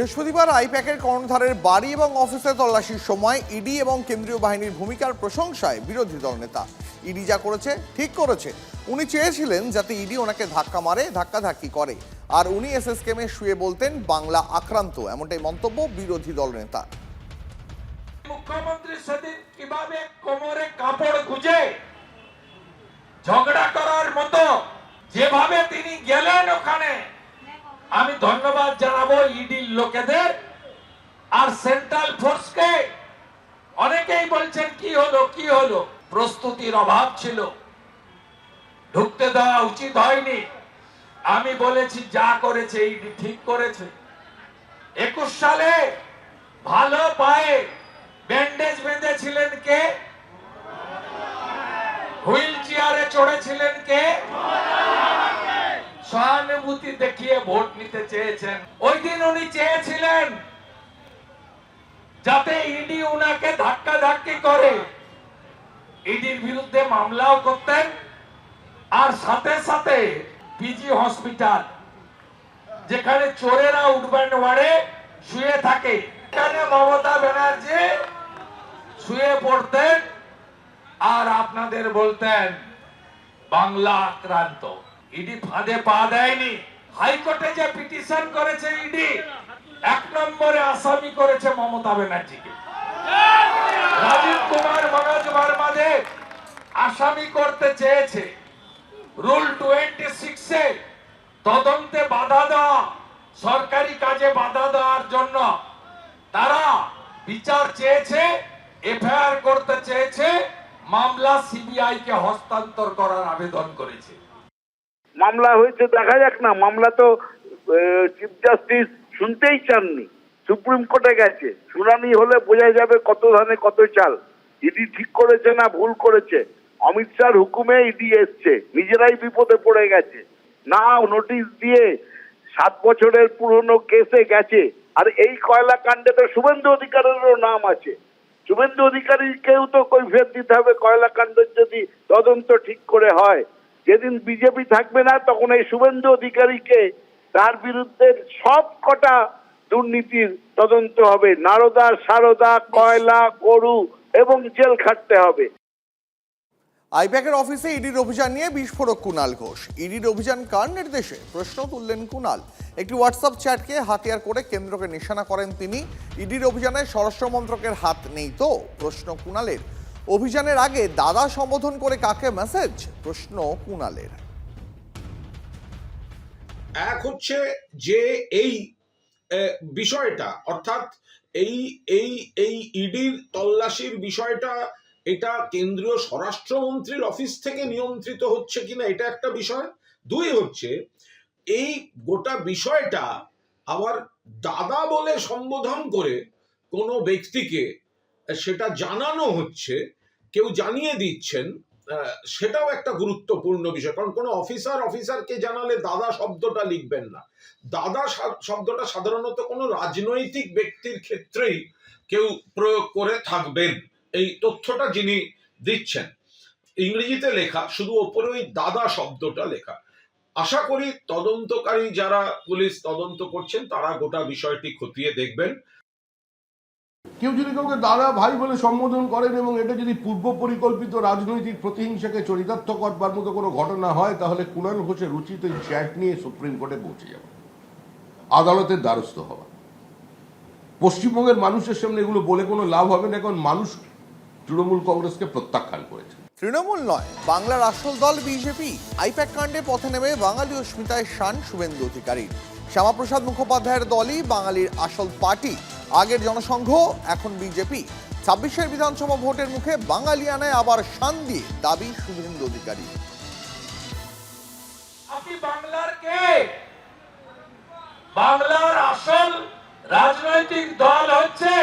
বৃহস্পতিবার আইপ্যাকের কর্ণধারের বাড়ি এবং অফিসে তল্লাশির সময় ইডি এবং কেন্দ্রীয় বাহিনীর ভূমিকার প্রশংসায় বিরোধী দল নেতা। ইডি যা করেছে ঠিক করেছে। উনি চেয়েছিলেন যাতে ইডি ওনাকে ধাক্কা মারে, ধাক্কাধাক্কি করে, আর উনি এসএসকেমে শুয়ে বলতেন বাংলা আক্রান্ত, এমনটাই মন্তব্য বিরোধী দল নেতা। মুখ্যমন্ত্রী সেদিন কিভাবে কোমরে কাপড় গুজে ঝগড়া করার মতো যেভাবে তিনি গেলেন ওখানে, আমি ধন্যবাদ জানাবো ইডির লোকেদের আর সেন্ট্রাল ফোর্সকে। অনেকেই বলছেন কি হলো, প্রস্তুতির অভাব ছিল, ঢুকতে দেওয়া উচিত হয়নি। আমি বলেছি যা করেছে ইডি ঠিক করেছে। 21 সালে ভালো পায়ে ব্যান্ডেজ বেঁধেছিলেন কে? হুইল চেয়ারে চড়েছিলেন কে? সহানুভূতি দেখিয়ে ভোট নিতে চেয়েছেন। ওই দিন উনি চেয়েছিলেন যাতে ইডি উনাকে ধাক্কাধাক্কি করে, ইডির বিরুদ্ধে মামলাও করতেন, আর সাথে সাথে পিজি হসপিটাল যেখানে চোরেরা উঠবেন ওয়ার্ডে শুয়ে থাকে, এখানে মমতা ব্যানার্জি শুয়ে পড়তেন আর আপনাদের বলতেন বাংলা আক্রান্ত। ইডি ফাঁদে পা দেয়নি। হাইকোর্টে যে পিটিশন করেছে ইডি, 1 নম্বরে আসামি করেছে মমতা ব্যানার্জিকে। রাজীব কুমার মনোজ বর্মাকে আসামি করতে চেয়েছে। রুল 26 এ তদন্তে বাধা দেওয়া, সরকারি কাজে বাধা দেওয়ার জন্য তারা বিচার চেয়েছে, এফআইআর করতে চেয়েছে, মামলা সিবিআই কে হস্তান্তর করার আবেদন করেছে। মামলা হয়েছে, দেখা যাক না। মামলা তো চিফ জাস্টিস শুনতেই চাননি, সুপ্রিম কোর্টে গেছে। শুনানি হলে বোঝা যাবে কত ধানে কত চাল। ইডি ঠিক করেছে না ভুল করেছে। অমিত শাহর হুকুমে ইডি এসছে, নিজেরাই বিপদে পড়ে গেছে। না নোটিশ দিয়ে 7 বছরের পুরনো কেসে গেছে। আর এই কয়লা কাণ্ডে তো শুভেন্দু অধিকারীরও নাম আছে। শুভেন্দু অধিকারীকেও তো কৈফিয়ত দিতে হবে কয়লা কাণ্ডের যদি তদন্ত ঠিক করে হয়। যেদিন বিজেপি থাকবে না তখন এই শুভেন্দু অধিকারীকে, তার বিরুদ্ধে সব কটা দুর্নীতির তদন্ত হবে, নারদা, সারদা, কয়লা, গরু এবং জেল খাটতে হবে। আইপ্যাকের অফিসে ইডির অভিযান নিয়ে বিস্ফোরক কুণাল ঘোষ। ইডির অভিযান কার নির্দেশে, প্রশ্ন তুললেন কুণাল। একটি হোয়াটসঅ্যাপ চ্যাটকে হাতিয়ার করে কেন্দ্রকে নিশানা করেন তিনি। ইডির অভিযানে স্বরাষ্ট্র মন্ত্রকের হাত নেই তো, প্রশ্ন কুণালের। অভিযানের আগে দাদা সম্বোধন করে কাকে মেসেজ, প্রশ্ন কুণালের। এক হচ্ছে যে এই বিষয়টা, অর্থাৎ এই এই এই ইডির তল্লাশির বিষয়টা, এটা কেন্দ্রীয় স্বরাষ্ট্রমন্ত্রীর অফিস থেকে নিয়ন্ত্রিত হচ্ছে কিনা, এটা একটা বিষয়। 2 হচ্ছে এই গোটা বিষয়টা আবার দাদা বলে সম্বোধন করে কোনো ব্যক্তিকে সেটা জানানো হচ্ছে, কেউ জানিয়ে দিচ্ছেন, সেটাও একটা গুরুত্বপূর্ণ বিষয়। কারণ কোনো অফিসারকে জানালে দাদা শব্দটা লিখবেন না। দাদা শব্দটা সাধারণত কোনো রাজনৈতিক ব্যক্তির ক্ষেত্রেই কেউ প্রয়োগ করে থাকবেন। এই তথ্যটা যিনি দিচ্ছেন ইংরেজিতে লেখা, শুধু ওপরে ওই দাদা শব্দটা লেখা। আশা করি তদন্তকারী যারা পুলিশ তদন্ত করছেন তারা গোটা বিষয়টি খতিয়ে দেখবেন। কেউ যদি কাউকে দাদা ভাই বলে সম্বোধন করেন এবং এটা যদি পূর্ব পরিকল্পিত রাজনৈতিক প্রতিহিংসাকে চরিতার্থ করবার মতো কোনো ঘটনা হয়, তাহলে কুণাল ঘোষের উচিত এই চ্যাট নিয়ে সুপ্রিম কোর্টে পৌঁছে যাওয়া, আদালতের দ্বারস্থ হওয়া। পশ্চিমবঙ্গের মানুষের সামনে এগুলো বলে কোনো লাভ হবে না, কারণ মানুষ তৃণমূল কংগ্রেসকে প্রত্যাখ্যান করেছে। তৃণমূল নয়, বাংলার আসল দল বিজেপি। আইপ্যাক কাণ্ডে পথে নেমে বাঙালি অস্মিতায় শান শুভেন্দু অধিকারীর। শ্যামাপ্রসাদ মুখোপাধ্যায়ের দলই বাঙালির আসল পার্টি। আগের জনসংঘ, এখন বিজেপি। 26-এর বিধানসভা ভোটের মুখে বাঙালিয়ানায় আবার শান দিয়ে দাবি শুভেন্দু অধিকারী। আপনি বাংলার কে? বাংলার আসল রাজনৈতিক দল হচ্ছে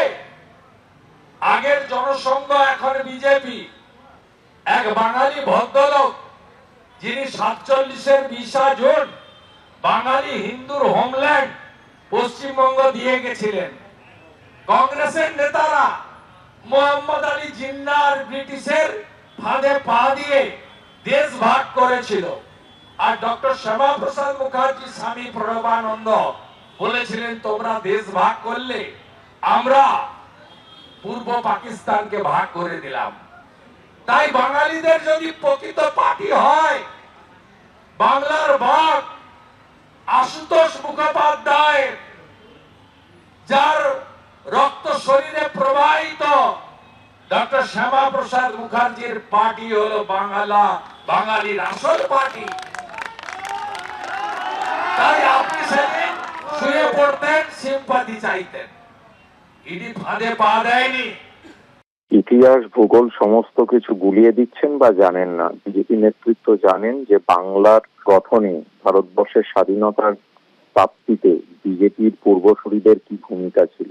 আগের জনসংঘ, এখন বিজেপি। এক বাঙালি ভদ্রলোক যিনি 47-এর 20 জুন বাঙালি হিন্দুর হোমল্যান্ড পশ্চিমবঙ্গ দিয়ে গেছিলেন। কংগ্রেসের নেতারা মোহাম্মদ আলী জিন্নার ব্রিটিশের ফাঁদে পা দিয়ে দেশ ভাগ করেছিল। আর ডক্টর শ্যামাপ্রসাদ মুখার্জি, স্বামী প্রণবানন্দ বলেছিলেন তোমরা দেশ ভাগ করলে আমরা পূর্ব পাকিস্তানকে ভাগ করে দিলাম। তাই বাঙালিদের যদি প্রকৃত পার্টি হয়, বাংলার ভাগ আশুতোষ মুখোপাধ্যায়, যার রক্ত শরীরে প্রবাহিত, ডক্টর শ্যামা প্রসাদ মুখার্জির পার্টি হলো বাঙালির আসল পার্টি। তাই আপনি সেদিন শুয়ে পড়তেন, সিম্পাথি চাইতেন, ইডি ফাঁদে পা দেয়নি। ইতিহাস ভূগোল সমস্ত কিছু গুলিয়ে দিচ্ছেন বা জানেন না। বিজেপি নেতৃত্ব জানেন যে বাংলার গঠনে, ভারতবর্ষের স্বাধীনতার প্রাপ্তিতে বিজেপির পূর্বসূরিদের কি ভূমিকা ছিল।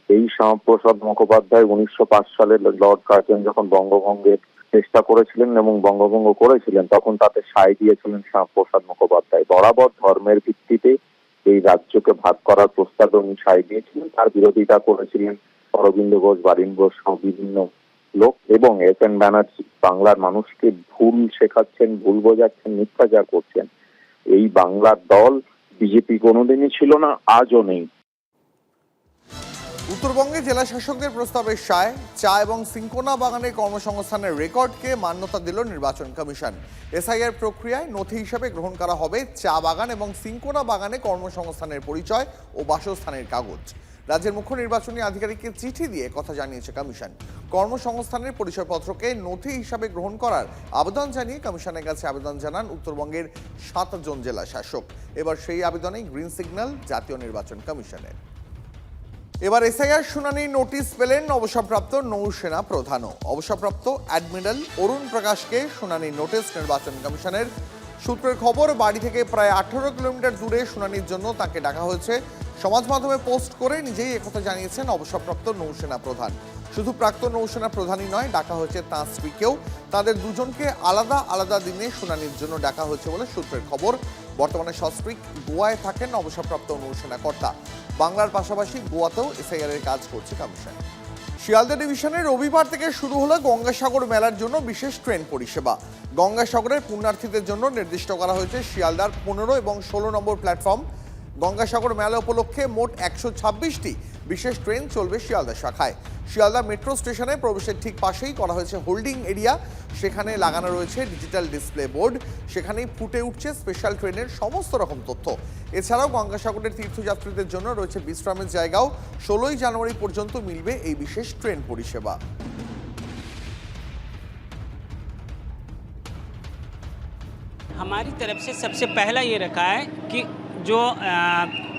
এই শ্যামাপ্রসাদ মুখোপাধ্যায় 1905 সালে লর্ড কার্জন যখন বঙ্গভঙ্গের চেষ্টা করেছিলেন এবং বঙ্গভঙ্গ করেছিলেন, তখন তাতে সায় দিয়েছিলেন শ্যামাপ্রসাদ মুখোপাধ্যায়। বরাবর ধর্মের ভিত্তিতে এই রাজ্যকে ভাগ করার প্রস্তাবে উনি সায় দিয়েছিলেন। তার বিরোধিতা করেছিলেন অরবিন্দ ঘোষ, বারিন ঘোষ সহ বিভিন্ন লোক, এবং এস.এন. ব্যানার্জি বাংলার মানুষকে ভুল শেখাচ্ছেন, ভুল বোঝাচ্ছেন, মিথ্যাচার করছেন। এই বাংলার দল বিজেপি কোনোদিনই ছিল না, আজও নেই। উত্তরবঙ্গে জেলা শাসকদের প্রস্তাবের সায় চা এবং সিঙ্কোনা বাগানে কর্মসংস্থানের রেকর্ডকে মান্যতা দিল নির্বাচন কমিশন। এসআইআর প্রক্রিয়ায় নথি হিসেবে গ্রহণ করা হবে চা বাগান এবং সিঙ্কোনা বাগানে কর্মসংস্থানের পরিচয় ও বাসস্থানের কাগজ। রাজ্যের মুখ্য নির্বাচনী আধিকারিককে চিঠি দিয়ে কথা জানিয়েছে কমিশন। কর্মসংস্থানের পরিচয়পত্রকে নথি হিসাবে গ্রহণ করার আবেদন জানিয়ে কমিশনের কাছে আবেদন জানান উত্তরবঙ্গের 7 জন জেলা শাসক। এবার সেই আবেদনে গ্রিন সিগন্যাল জাতীয় নির্বাচন কমিশনের। এবার এসআইআর শুনানির নোটিশ পেলেন অবসরপ্রাপ্ত নৌসেনা প্রধানও। অবসরপ্রাপ্ত অ্যাডমিরাল অরুণ প্রকাশকে শুনানির নোটিশ নির্বাচন কমিশনের। সূত্রের খবর, বাড়ি থেকে প্রায় 18 কিলোমিটার দূরে শুনানির জন্য তাকে ডাকা হয়েছে। সমাজ মাধ্যমে পোস্ট করে নিজেই একথা জানিয়েছেন অবসরপ্রাপ্ত নৌসেনা প্রধান। শুধু প্রাক্তন নৌসেনা প্রধানই নয়, ডাকা হয়েছে তাঁর স্ত্রীকেও। তাদের দুজনকে আলাদা আলাদা দিনে শুনানির জন্য ডাকা হয়েছে বলে সূত্রের খবর। বর্তমানে সস্ত্রীক গোয়ায় থাকেন অবসরপ্রাপ্ত নৌসেনা কর্তা। বাংলার পাশাপাশি গোয়াতেও এসআইআর এর কাজ করছে কমিশন। শিয়ালদা ডিভিশনে রবিবার থেকে শুরু হলো গঙ্গাসাগর মেলার জন্য বিশেষ ট্রেন পরিষেবা। গঙ্গাসাগরের পুণ্যার্থীদের জন্য নির্দিষ্ট করা হয়েছে শিয়ালদার 15 এবং 16 নম্বর প্ল্যাটফর্ম। গঙ্গাসাগর মেলা উপলক্ষে মোট 126টি বিশেষ ট্রেন চলবে শিয়ালদা শাখায়। শিয়ালদা মেট্রো স্টেশনে প্রবেশের ঠিক পাশেই করা হয়েছে হোল্ডিং এরিয়া। সেখানে লাগানো রয়েছে ডিজিটাল ডিসপ্লে বোর্ড। সেখানেই ফুটে উঠছে স্পেশাল ট্রেনের সমস্ত রকম তথ্য। এছাড়াও গঙ্গাসাগরের তীর্থযাত্রীদের জন্য রয়েছে বিশ্রামের জায়গাও। 16 জানুয়ারি পর্যন্ত মিলবে এই বিশেষ ট্রেন পরিষেবা। हमारी तरफ से सबसे पहला ये रखा है कि जो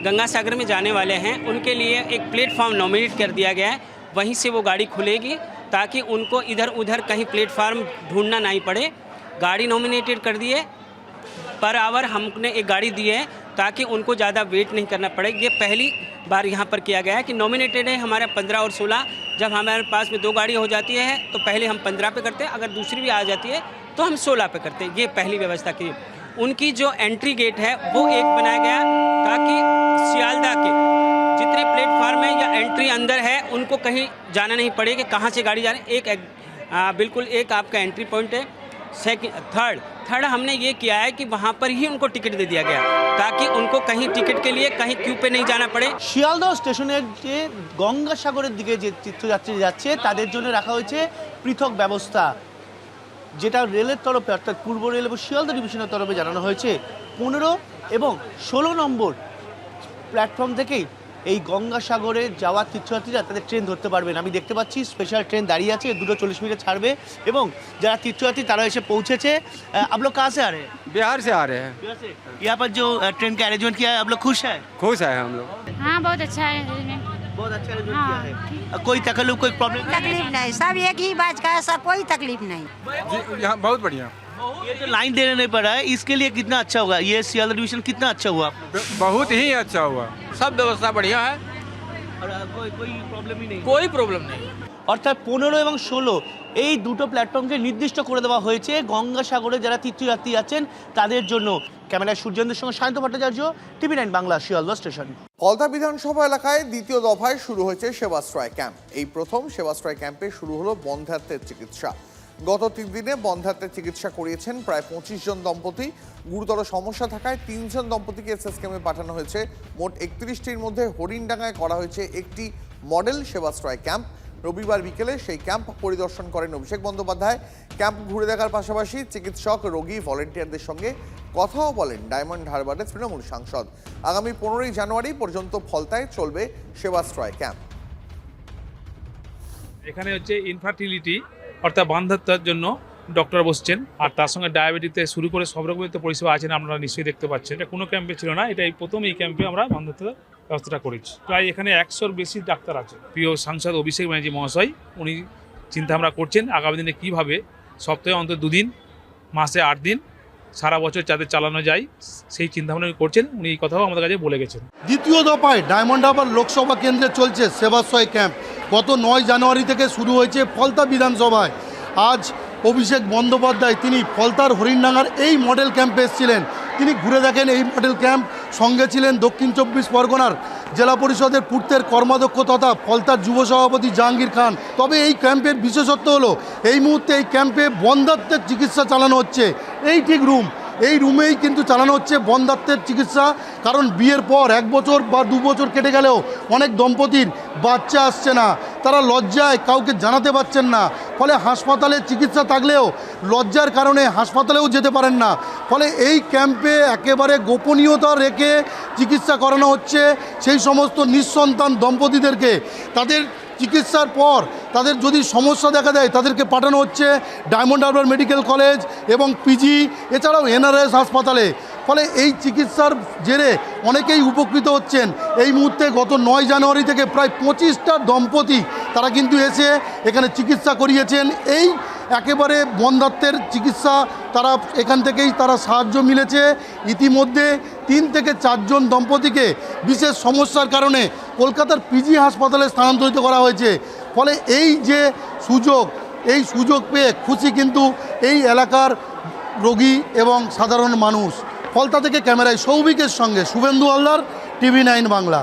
गंगा सागर में जाने वाले हैं उनके लिए एक प्लेटफॉर्म नॉमिनेट कर दिया गया है। वहीं से वो गाड़ी खुलेगी ताकि उनको इधर उधर कहीं प्लेटफार्म ढूंढना नहीं पड़े। गाड़ी नॉमिनेटेड कर दिए, पर आवर हमने एक गाड़ी दी है ताकि उनको ज़्यादा वेट नहीं करना पड़े। ये पहली बार यहाँ पर किया गया है कि नॉमिनेटेड है हमारे 15 और 16। जब हमारे पास में 2 गाड़ी हो जाती है तो पहले हम 15 पे करते हैं, अगर दूसरी भी आ जाती है तो हम 16 पे करते हैं। ये पहली व्यवस्था की। उनकी जो एंट्री गेट है वो एक बनाया गया ताकि सियालदा के जितने प्लेटफार्म है या एंट्री अंदर है उनको कहीं जाना नहीं पड़े कि कहाँ से गाड़ी जा रही है। बिल्कुल एक आपका एंट्री पॉइंट है। थर्ड हमने ये किया है कि वहाँ पर ही उनको टिकट दे दिया गया ताकि उनको कहीं टिकट के लिए कहीं क्यू पे नहीं जाना पड़े। শিয়ালদহ স্টেশনের যে গঙ্গাসাগরের দিকে যে তীর্থযাত্রী যাচ্ছে তাদের জন্য রাখা হয়েছে পৃথক ব্যবস্থা, যেটা রেলের তরফে অর্থাৎ পূর্ব রেল এবং শিয়ালদহ ডিভিশনের তরফে জানানো হয়েছে। 15 এবং 16 নম্বর প্ল্যাটফর্ম থেকেই এই গঙ্গাসাগরে যাওয়া তীর্থযাত্রীরা তাদের ট্রেন ধরতে পারবেন। আমি দেখতে পাচ্ছি স্পেশাল ট্রেন দাঁড়িয়ে আছে, 2:40 মিনিটে ছাড়বে এবং যারা তীর্থযাত্রী তারা এসে পৌঁছেছে। आप लोग कहाँ से आ रहे हैं? बिहार से आ रहे हैं। बिहार से। यहाँ पर जो ट्रेन का अरेंजमेंट किया है आप लोग खुश हैं? खुश है हम लोग। हाँ बहुत अच्छा है इसमें। बहुत अच्छा अरेंजमेंट किया है। कोई तकलीफ कोई प्रॉब्लम तकलीफ नहीं, सब एक ही बात का है, सब कोई तकलीफ नहीं। यहाँ बहुत बढ़िया। ये जो लाइन देना नहीं पड़ा है इसके लिए कितना अच्छा होगा, ये सियालदह डिवीजन कितना अच्छा हुआ? बहुत ही अच्छा हुआ, सब व्यवस्था बढ़िया है और कोई प्रॉब्लम ही नहीं, कोई प्रॉब्लम नहीं। অর্থাৎ 15 এবং 16 এই দুটো প্ল্যাটফর্মকে নির্দিষ্ট করে দেওয়া হয়েছে গঙ্গাসাগরে যারা তীর্থযাত্রী আছেন তাদের জন্য। ক্যামেরায় সূর্যেন্দ্রের সঙ্গে সায়ন্ত ভট্টাচার্য, TV9 বাংলা, শিয়ালদহ স্টেশন। ফলতা বিধানসভা এলাকায় দ্বিতীয় দফায় শুরু হয়েছে সেবাশ্রয় ক্যাম্প। এই প্রথম সেবাশ্রয় ক্যাম্পে শুরু হলো বন্ধ্যাত্বের চিকিৎসা। গত 3 দিনে বন্ধ্যাত্বে চিকিৎসা করিয়েছেন প্রায় 25 জন দম্পতি। গুরুতর সমস্যা থাকায় 3 জন দম্পতিকে এসএসকেএমে পাঠানো হয়েছে। মোট 31টির মধ্যে হরিণডাঙ্গায় করা হয়েছে একটি মডেল সেবাশ্রয় ক্যাম্প। রবিবার বিকেলে সেই ক্যাম্প পরিদর্শন করেন অভিষেক বন্দ্যোপাধ্যায়। ক্যাম্প ঘুরে দেখার পাশাপাশি চিকিৎসক, রোগী, ভলেন্টিয়ারদের সঙ্গে কথাও বলেন ডায়মন্ড হারবারের তৃণমূল সাংসদ। আগামী 15ই জানুয়ারি পর্যন্ত ফলতায় চলবে সেবাশ্রয় ক্যাম্প। এখানে হচ্ছে ইনফার্টিলিটি অর্থাৎ বান্ধাত্বের জন্য ডক্টর বসছেন, আর তার সঙ্গে ডায়াবেটিসতে শুরু করে সব রকমের তো পরিষেবা আছেন, আপনারা নিশ্চয়ই দেখতে পাচ্ছেন। এটা কোনো ক্যাম্পে ছিল না, এটা এই প্রথম এই ক্যাম্পে আমরা বান্ধাত্বের ব্যবস্থাটা করেছি। প্রায় এখানে 100-র বেশি ডাক্তার আছে। প্রিয় সাংসদ অভিষেক ব্যানার্জি মহাশয় উনি চিন্তাভাবনা করছেন আগামী দিনে কীভাবে সপ্তাহে অন্তত 2 দিন, মাসে 8 দিন, সারা বছর যাতে চালানো যায় সেই চিন্তাভাবনা উনি করছেন। উনি এই কথাও আমাদের কাছে বলে গেছেন। দ্বিতীয় দফায় ডায়মন্ড হারবার লোকসভা কেন্দ্রে চলছে সেবাশ্রয় ক্যাম্প। গত 9 জানুয়ারি থেকে শুরু হয়েছে ফলতা বিধানসভায়। আজ অভিষেক বন্দ্যোপাধ্যায় তিনি ফলতার হরিণডাঙ্গার এই মডেল ক্যাম্পে এসেছিলেন। তিনি ঘুরে দেখেন এই মডেল ক্যাম্প। সঙ্গে ছিলেন দক্ষিণ 24 পরগনার জেলা পরিষদের পূর্তের কর্মাধ্যক্ষ তথা ফলতার যুব সভাপতি জাহাঙ্গীর খান। তবে এই ক্যাম্পের বিশেষত্ব হলো এই মুহূর্তে এই ক্যাম্পে বন্ধ্যাত্বের চিকিৎসা চালানো হচ্ছে। এই ঠিক এই রুমেই কিন্তু চালানো হচ্ছে বন্ধ্যাত্বের চিকিৎসা। কারণ বিয়ের পর 1 বছর বা 2 বছর কেটে গেলেও অনেক দম্পতির বাচ্চা আসছে না, তারা লজ্জায় কাউকে জানাতে পারছেন না। ফলে হাসপাতালে চিকিৎসা থাকলেও লজ্জার কারণে হাসপাতালেও যেতে পারেন না। ফলে এই ক্যাম্পে একেবারে গোপনীয়তা রেখে চিকিৎসা করানো হচ্ছে সেই সমস্ত নিঃসন্তান দম্পতিদেরকে। তাদের চিকিৎসার পর তাদের যদি সমস্যা দেখা দেয় তাদেরকে পাঠানো হচ্ছে ডায়মন্ড হারবার মেডিকেল কলেজ এবং পিজি, এছাড়াও এনআরএস হাসপাতালে। ফলে এই চিকিৎসার জেরে অনেকেই উপকৃত হচ্ছেন। এই মুহূর্তে গত 9 জানুয়ারি থেকে প্রায় 25টা দম্পতি তারা কিন্তু এসে এখানে চিকিৎসা করিয়েছেন। এই একেবারে বন্ধ্যাত্বের চিকিৎসা তারা এখান থেকেই তারা সাহায্য মিলেছে। ইতিমধ্যে 3 থেকে 4 জন দম্পতিকে বিশেষ সমস্যার কারণে কলকাতার পিজি হাসপাতালে স্থানান্তরিত করা হয়েছে। ফলে এই যে এই সুযোগ পেয়ে খুশি কিন্তু এই এলাকার রোগী এবং সাধারণ মানুষ। ফলতা থেকে ক্যামেরায় সৌভিকের সঙ্গে শুভেন্দু হালদার, TV9 বাংলা।